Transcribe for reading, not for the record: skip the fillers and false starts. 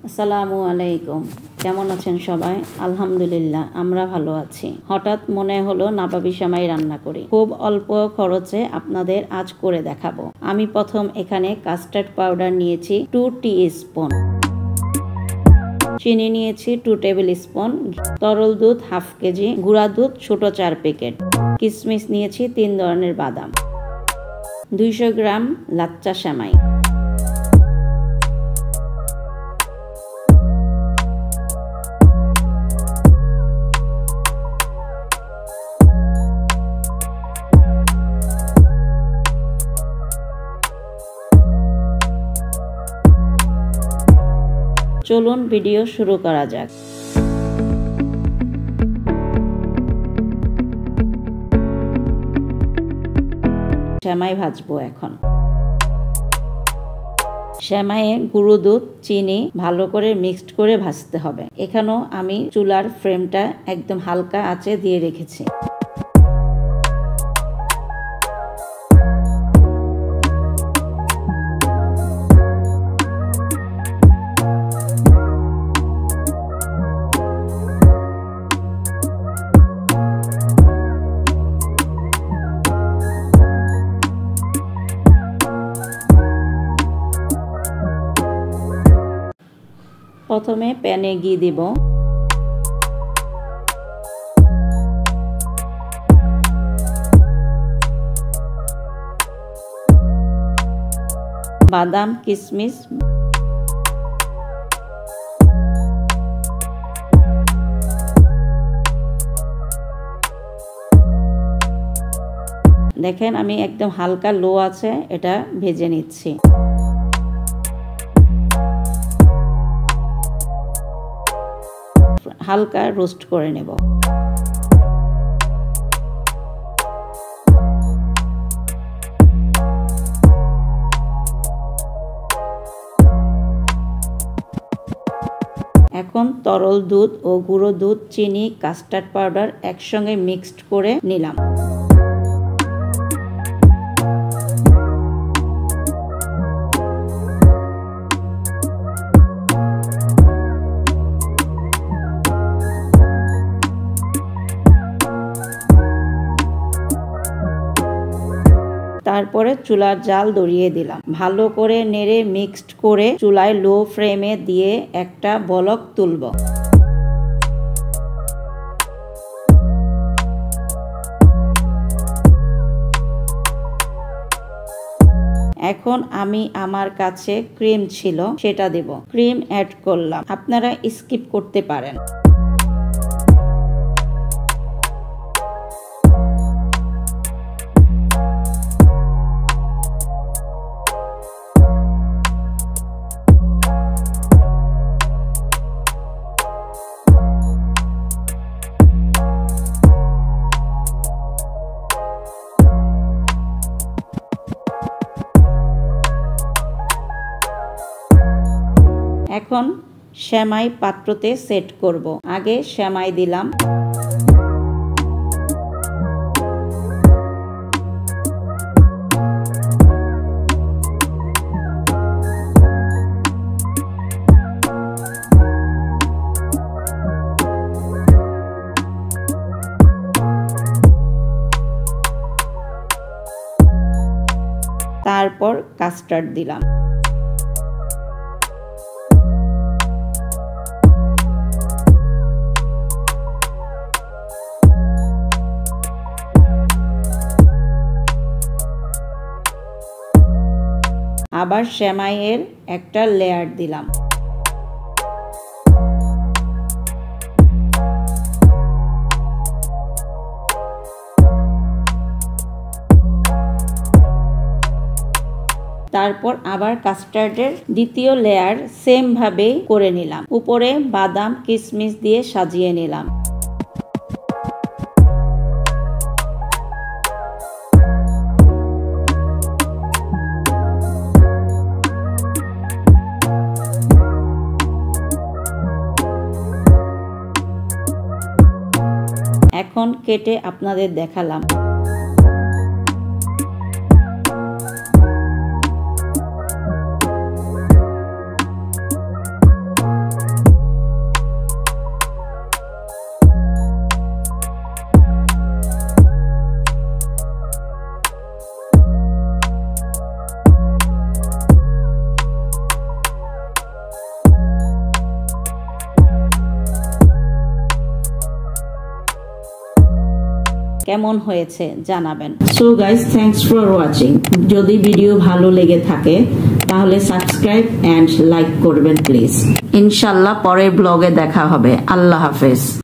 আসসালামু আলাইকুম। কেমন আছেন সবাই? আলহামদুলিল্লাহ, আমরা ভালো আছি। হঠাৎ মনে হলো নাবাবি সেমাই রান্না করি। খুব অল্প খরচে আপনাদের আজ করে দেখাবো। আমি প্রথম এখানে কাস্টার্ড পাউডার নিয়েছি 2 টিস্পুন, চিনি নিয়েছি 2 টেবিল স্পুন, তরল দুধ হাফ কেজি, গুঁড়া দুধ ছোট 4 প্যাকেট, কিশমিশ নিয়েছি 3 ধরনের বাদাম, 200 গ্রাম লাচ্চা সেমাই। চলুন ভিডিও শুরু করা যাক। সেমাই ভাজবো এখন। সেমাইয়ে গুঁড়ো দুধ চিনি ভালো করে মিক্সড করে ভাজতে হবে। এখানেও আমি চুলার ফ্লেমটা একদম হালকা আঁচে দিয়ে রেখেছি। প্রথমে প্যানে ঘি দিব, বাদাম কিশমিশ দেখেন আমি একদম হালকা লো আছে এটা ভেজে নিচ্ছি। হালকা রোস্ট করে নেব। এখন তরল দুধ ও গুঁড়ো দুধ চিনি কাস্টার্ড পাউডার একসঙ্গে মিক্সড করে নিলাম। তারপরে চুলার জাল ধরিয়ে দিলাম। ভালো করে নেড়ে মিক্সড করে চুলায় লো ফ্লেমে দিয়ে একটা বলক তুলব। এখন আমি আমার কাছে ক্রিম ছিল সেটা দেব। ক্রিম অ্যাড করলাম, আপনারা স্কিপ করতে পারেন। এখন সেমাই পাত্রতে সেট করব। আগে সেমাই দিলাম, তারপর কাস্টার্ড দিলাম। আবার সেমাইয়ের একটা লেয়ার দিলাম। তারপর আবার কাস্টার্ডের দ্বিতীয় লেয়ার সেম ভাবেই করে নিলাম। উপরে বাদাম কিশমিশ দিয়ে সাজিয়ে নিলাম। এখন কেটে আপনাদের দেখালাম। কেমন হয়েছে জানাবেন। So guys, thanks for watching. যদি ভিডিও ভালো লেগে থাকে তাহলে সাবস্ক্রাইব এন্ড লাইক করবেন প্লিজ। ইনশাআল্লাহ পরের ব্লগে দেখা হবে। আল্লাহ হাফেজ।